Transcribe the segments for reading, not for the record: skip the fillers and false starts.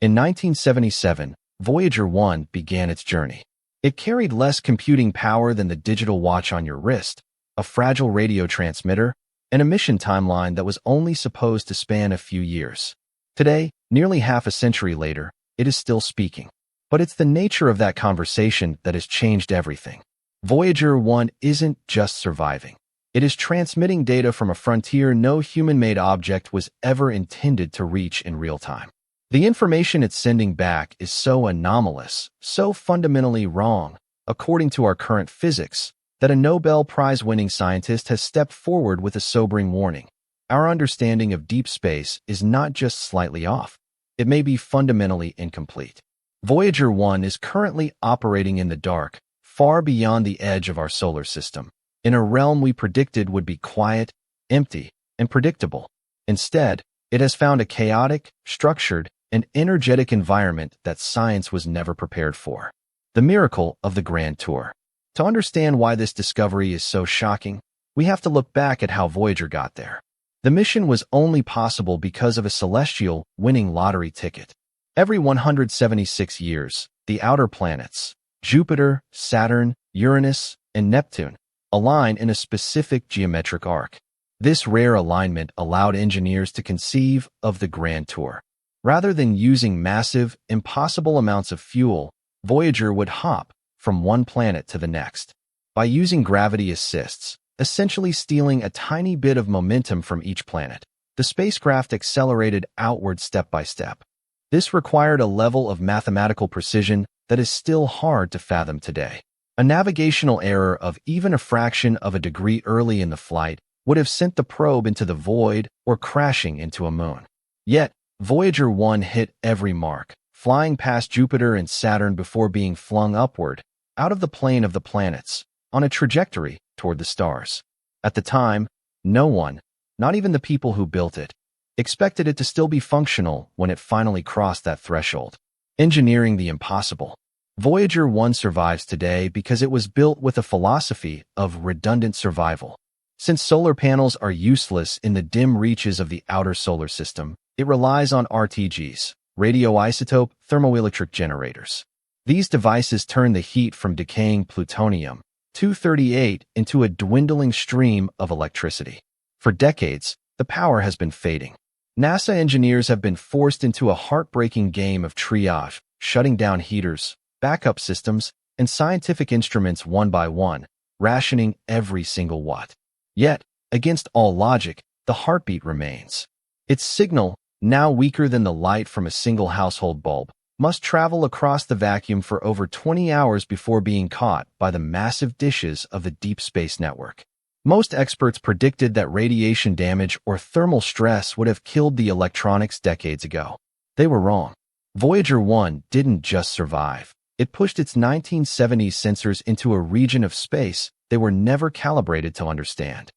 In 1977, Voyager 1 began its journey. It carried less computing power than the digital watch on your wrist, a fragile radio transmitter, and a mission timeline that was only supposed to span a few years. Today, nearly half a century later, it is still speaking. But it's the nature of that conversation that has changed everything. Voyager 1 isn't just surviving. It is transmitting data from a frontier no human-made object was ever intended to reach in real time. The information it's sending back is so anomalous, so fundamentally wrong, according to our current physics, that a Nobel Prize-winning scientist has stepped forward with a sobering warning. Our understanding of deep space is not just slightly off. It may be fundamentally incomplete. Voyager 1 is currently operating in the dark, far beyond the edge of our solar system, in a realm we predicted would be quiet, empty, and predictable. Instead, it has found a chaotic, structured, and energetic environment that science was never prepared for. The miracle of the Grand Tour. To understand why this discovery is so shocking, we have to look back at how Voyager got there. The mission was only possible because of a celestial winning lottery ticket. Every 176 years, the outer planets, Jupiter, Saturn, Uranus, and Neptune, align in a specific geometric arc. This rare alignment allowed engineers to conceive of the Grand Tour. Rather than using massive, impossible amounts of fuel, Voyager would hop from one planet to the next. By using gravity assists, essentially stealing a tiny bit of momentum from each planet, the spacecraft accelerated outward step by step. This required a level of mathematical precision that is still hard to fathom today. A navigational error of even a fraction of a degree early in the flight would have sent the probe into the void or crashing into a moon. Yet, Voyager 1 hit every mark, flying past Jupiter and Saturn before being flung upward, out of the plane of the planets, on a trajectory toward the stars. At the time, no one, not even the people who built it, expected it to still be functional when it finally crossed that threshold. Engineering the impossible. Voyager 1 survives today because it was built with a philosophy of redundant survival. Since solar panels are useless in the dim reaches of the outer solar system, it relies on RTGs, radioisotope thermoelectric generators. These devices turn the heat from decaying plutonium-238 into a dwindling stream of electricity. For decades, the power has been fading. NASA engineers have been forced into a heartbreaking game of triage, shutting down heaters, backup systems, and scientific instruments one by one, rationing every single watt. Yet, against all logic, the heartbeat remains. Its signal, now weaker than the light from a single household bulb, must travel across the vacuum for over 20 hours before being caught by the massive dishes of the deep space network. Most experts predicted that radiation damage or thermal stress would have killed the electronics decades ago. They were wrong. Voyager 1 didn't just survive. It pushed its 1970s sensors into a region of space they were never calibrated to understand.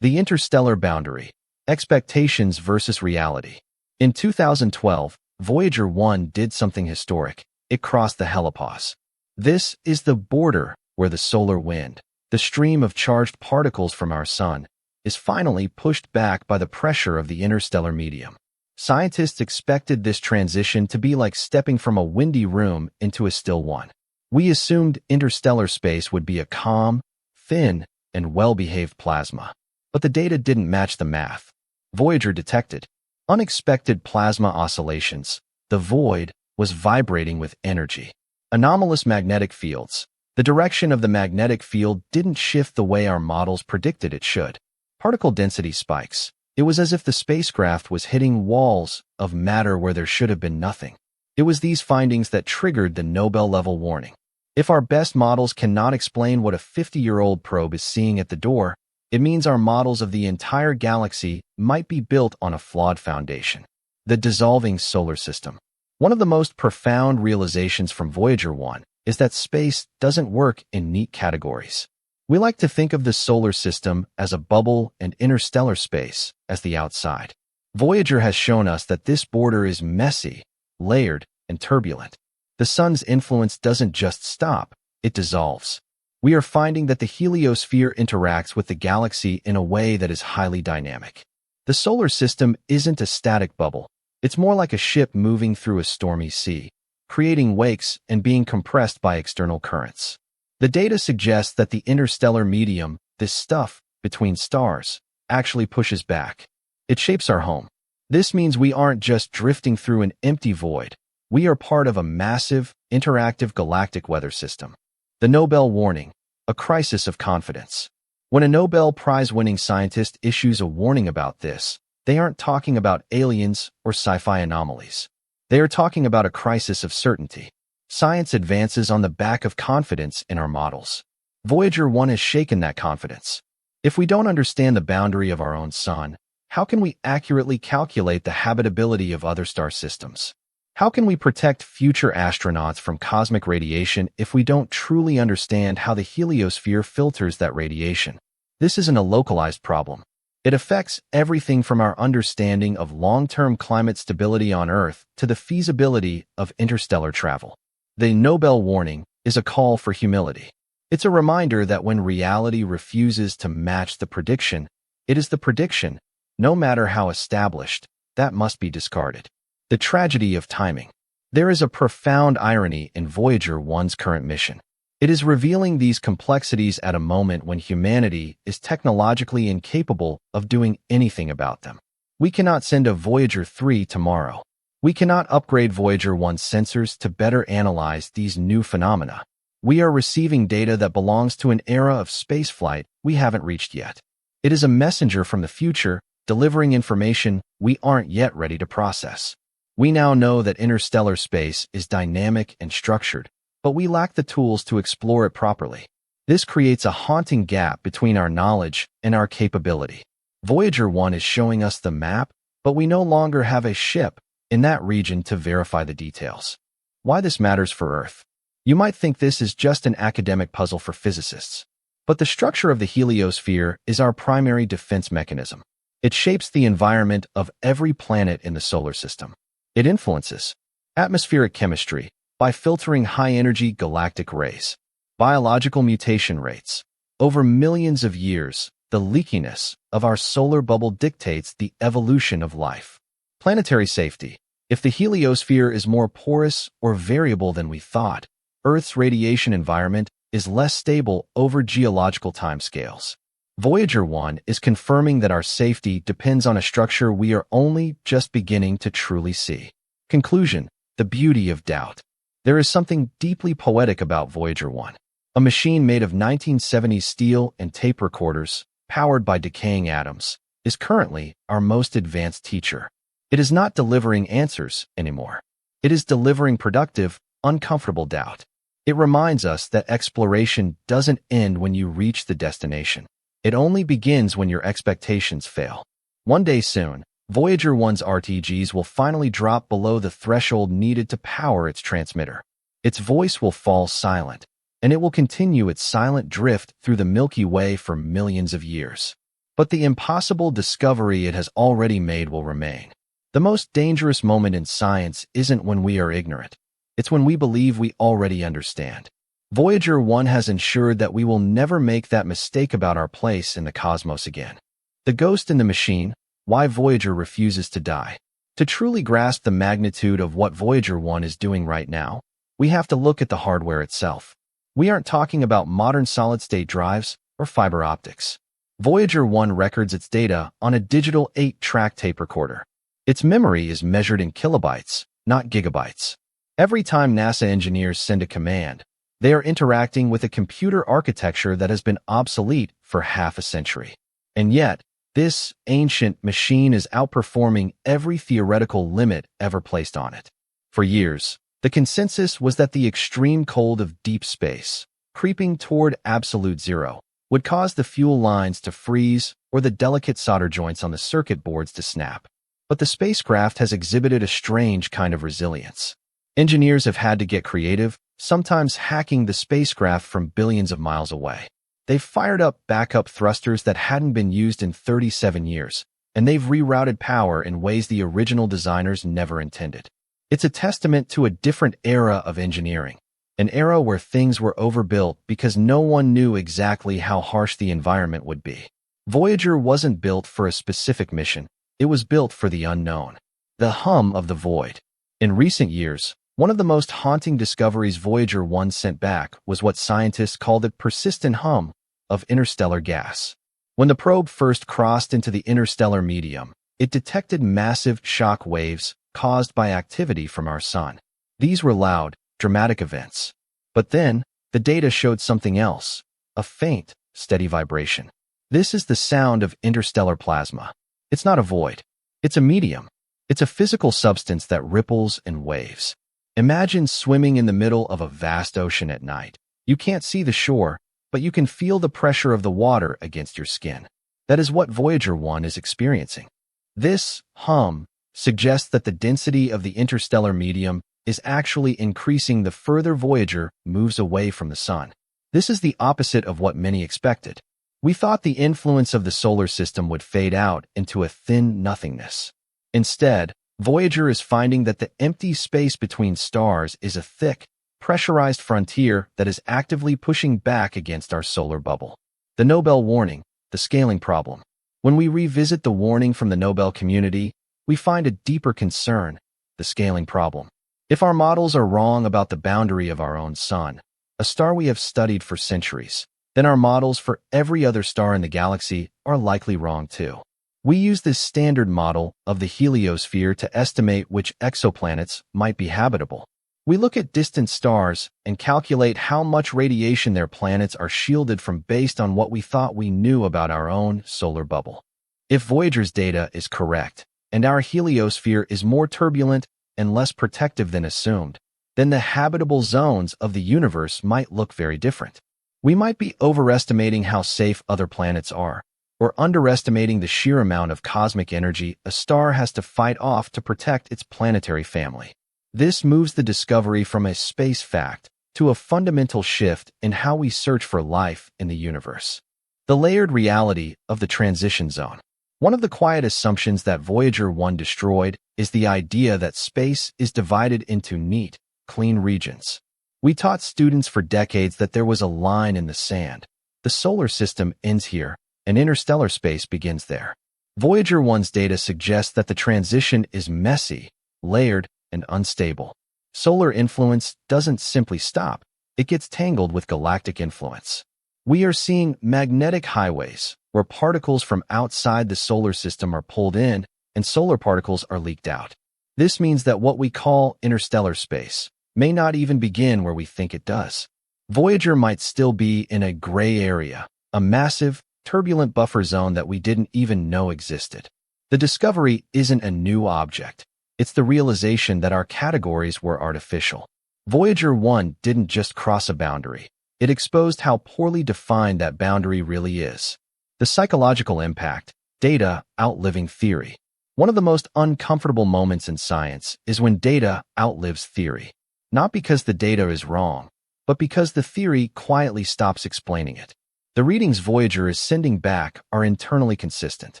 The interstellar boundary. Expectations versus reality. In 2012, Voyager 1 did something historic. It crossed the helipause. This is the border where the solar wind, the stream of charged particles from our sun, is finally pushed back by the pressure of the interstellar medium. Scientists expected this transition to be like stepping from a windy room into a still one. We assumed interstellar space would be a calm, thin, and well-behaved plasma. But the data didn't match the math. Voyager detected unexpected plasma oscillations. The void was vibrating with energy. Anomalous magnetic fields. The direction of the magnetic field didn't shift the way our models predicted it should. Particle density spikes. It was as if the spacecraft was hitting walls of matter where there should have been nothing. It was these findings that triggered the Nobel-level warning. If our best models cannot explain what a 50-year-old probe is seeing at the door, it means our models of the entire galaxy might be built on a flawed foundation. The dissolving solar system. One of the most profound realizations from Voyager 1 is that space doesn't work in neat categories. We like to think of the solar system as a bubble and interstellar space as the outside. Voyager has shown us that this border is messy, layered, and turbulent. The sun's influence doesn't just stop, it dissolves. We are finding that the heliosphere interacts with the galaxy in a way that is highly dynamic. The solar system isn't a static bubble. It's more like a ship moving through a stormy sea, creating wakes and being compressed by external currents. The data suggests that the interstellar medium, this stuff between stars, actually pushes back. It shapes our home. This means we aren't just drifting through an empty void. We are part of a massive, interactive galactic weather system. The Nobel warning, a crisis of confidence. When a Nobel Prize-winning scientist issues a warning about this, they aren't talking about aliens or sci-fi anomalies. They are talking about a crisis of certainty. Science advances on the back of confidence in our models. Voyager 1 has shaken that confidence. If we don't understand the boundary of our own sun, how can we accurately calculate the habitability of other star systems? How can we protect future astronauts from cosmic radiation if we don't truly understand how the heliosphere filters that radiation? This isn't a localized problem. It affects everything from our understanding of long-term climate stability on Earth to the feasibility of interstellar travel. The Nobel warning is a call for humility. It's a reminder that when reality refuses to match the prediction, it is the prediction, no matter how established, that must be discarded. The tragedy of timing. There is a profound irony in Voyager 1's current mission. It is revealing these complexities at a moment when humanity is technologically incapable of doing anything about them. We cannot send a Voyager 3 tomorrow. We cannot upgrade Voyager 1's sensors to better analyze these new phenomena. We are receiving data that belongs to an era of spaceflight we haven't reached yet. It is a messenger from the future, delivering information we aren't yet ready to process. We now know that interstellar space is dynamic and structured, but we lack the tools to explore it properly. This creates a haunting gap between our knowledge and our capability. Voyager 1 is showing us the map, but we no longer have a ship in that region to verify the details. Why this matters for Earth? You might think this is just an academic puzzle for physicists, but the structure of the heliosphere is our primary defense mechanism. It shapes the environment of every planet in the solar system. It influences atmospheric chemistry by filtering high-energy galactic rays, biological mutation rates. Over millions of years, the leakiness of our solar bubble dictates the evolution of life. Planetary safety. If the heliosphere is more porous or variable than we thought, Earth's radiation environment is less stable over geological timescales. Voyager 1 is confirming that our safety depends on a structure we are only just beginning to truly see. Conclusion: the beauty of doubt. There is something deeply poetic about Voyager 1. A machine made of 1970s steel and tape recorders, powered by decaying atoms, is currently our most advanced teacher. It is not delivering answers anymore. It is delivering productive, uncomfortable doubt. It reminds us that exploration doesn't end when you reach the destination. It only begins when your expectations fail. One day soon, Voyager 1's RTGs will finally drop below the threshold needed to power its transmitter. Its voice will fall silent, and it will continue its silent drift through the Milky Way for millions of years. But the impossible discovery it has already made will remain. The most dangerous moment in science isn't when we are ignorant. It's when we believe we already understand. Voyager 1 has ensured that we will never make that mistake about our place in the cosmos again. The ghost in the machine, why Voyager refuses to die. To truly grasp the magnitude of what Voyager 1 is doing right now, we have to look at the hardware itself. We aren't talking about modern solid-state drives or fiber optics. Voyager 1 records its data on a digital 8-track tape recorder. Its memory is measured in kilobytes, not gigabytes. Every time NASA engineers send a command, they are interacting with a computer architecture that has been obsolete for half a century. And yet, this ancient machine is outperforming every theoretical limit ever placed on it. For years, the consensus was that the extreme cold of deep space, creeping toward absolute zero, would cause the fuel lines to freeze or the delicate solder joints on the circuit boards to snap. But the spacecraft has exhibited a strange kind of resilience. Engineers have had to get creative, sometimes hacking the spacecraft from billions of miles away. They've fired up backup thrusters that hadn't been used in 37 years, and they've rerouted power in ways the original designers never intended. It's a testament to a different era of engineering, an era where things were overbuilt because no one knew exactly how harsh the environment would be. Voyager wasn't built for a specific mission, it was built for the unknown. The hum of the void. In recent years, one of the most haunting discoveries Voyager 1 sent back was what scientists called the persistent hum of interstellar gas. When the probe first crossed into the interstellar medium, it detected massive shock waves caused by activity from our sun. These were loud, dramatic events. But then, the data showed something else, a faint, steady vibration. This is the sound of interstellar plasma. It's not a void. It's a medium. It's a physical substance that ripples and waves. Imagine swimming in the middle of a vast ocean at night. You can't see the shore, but you can feel the pressure of the water against your skin. That is what Voyager 1 is experiencing. This hum suggests that the density of the interstellar medium is actually increasing the further Voyager moves away from the sun. This is the opposite of what many expected. We thought the influence of the solar system would fade out into a thin nothingness. Instead, Voyager is finding that the empty space between stars is a thick, pressurized frontier that is actively pushing back against our solar bubble. The Nobel warning, the scaling problem. When we revisit the warning from the Nobel community, we find a deeper concern, the scaling problem. If our models are wrong about the boundary of our own sun, a star we have studied for centuries, then our models for every other star in the galaxy are likely wrong too. We use this standard model of the heliosphere to estimate which exoplanets might be habitable. We look at distant stars and calculate how much radiation their planets are shielded from based on what we thought we knew about our own solar bubble. If Voyager's data is correct, and our heliosphere is more turbulent and less protective than assumed, then the habitable zones of the universe might look very different. We might be overestimating how safe other planets are, or underestimating the sheer amount of cosmic energy a star has to fight off to protect its planetary family. This moves the discovery from a space fact to a fundamental shift in how we search for life in the universe. The layered reality of the transition zone. One of the quiet assumptions that Voyager 1 destroyed is the idea that space is divided into neat, clean regions. We taught students for decades that there was a line in the sand. The solar system ends here, and interstellar space begins there. Voyager 1's data suggests that the transition is messy, layered, and unstable. Solar influence doesn't simply stop, it gets tangled with galactic influence. We are seeing magnetic highways, where particles from outside the solar system are pulled in and solar particles are leaked out. This means that what we call interstellar space may not even begin where we think it does. Voyager might still be in a gray area, a massive, turbulent buffer zone that we didn't even know existed. The discovery isn't a new object. It's the realization that our categories were artificial. Voyager 1 didn't just cross a boundary. It exposed how poorly defined that boundary really is. The psychological impact, data outliving theory. One of the most uncomfortable moments in science is when data outlives theory. Not because the data is wrong, but because the theory quietly stops explaining it. The readings Voyager is sending back are internally consistent.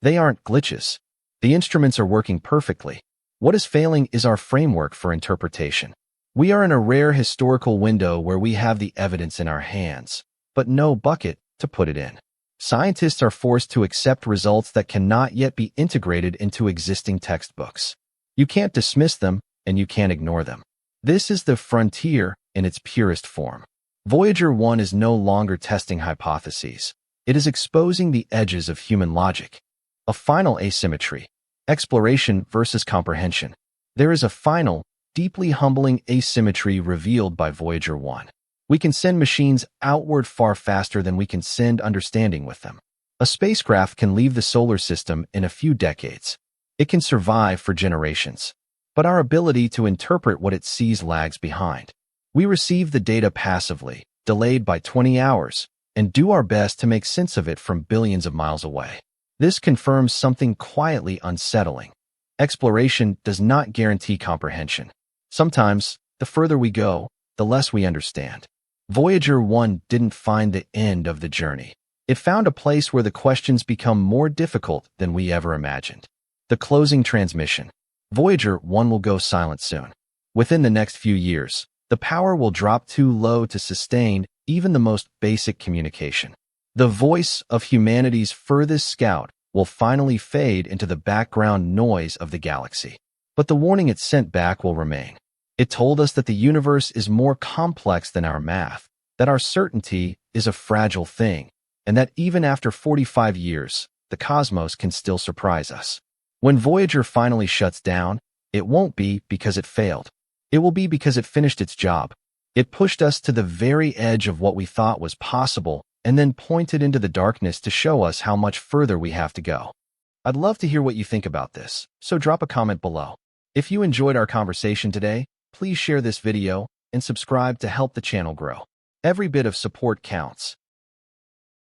They aren't glitches. The instruments are working perfectly. What is failing is our framework for interpretation. We are in a rare historical window where we have the evidence in our hands, but no bucket to put it in. Scientists are forced to accept results that cannot yet be integrated into existing textbooks. You can't dismiss them, and you can't ignore them. This is the frontier in its purest form. Voyager 1 is no longer testing hypotheses. It is exposing the edges of human logic. A final asymmetry. Exploration versus comprehension. There is a final, deeply humbling asymmetry revealed by Voyager 1. We can send machines outward far faster than we can send understanding with them. A spacecraft can leave the solar system in a few decades. It can survive for generations. But our ability to interpret what it sees lags behind. We receive the data passively, delayed by 20 hours, and do our best to make sense of it from billions of miles away. This confirms something quietly unsettling. Exploration does not guarantee comprehension. Sometimes, the further we go, the less we understand. Voyager 1 didn't find the end of the journey. It found a place where the questions become more difficult than we ever imagined. The closing transmission. Voyager 1 will go silent soon. Within the next few years, the power will drop too low to sustain even the most basic communication. The voice of humanity's furthest scout will finally fade into the background noise of the galaxy. But the warning it sent back will remain. It told us that the universe is more complex than our math, that our certainty is a fragile thing, and that even after 45 years, the cosmos can still surprise us. When Voyager finally shuts down, it won't be because it failed. It will be because it finished its job. It pushed us to the very edge of what we thought was possible and then pointed into the darkness to show us how much further we have to go. I'd love to hear what you think about this, so drop a comment below. If you enjoyed our conversation today, please share this video and subscribe to help the channel grow. Every bit of support counts.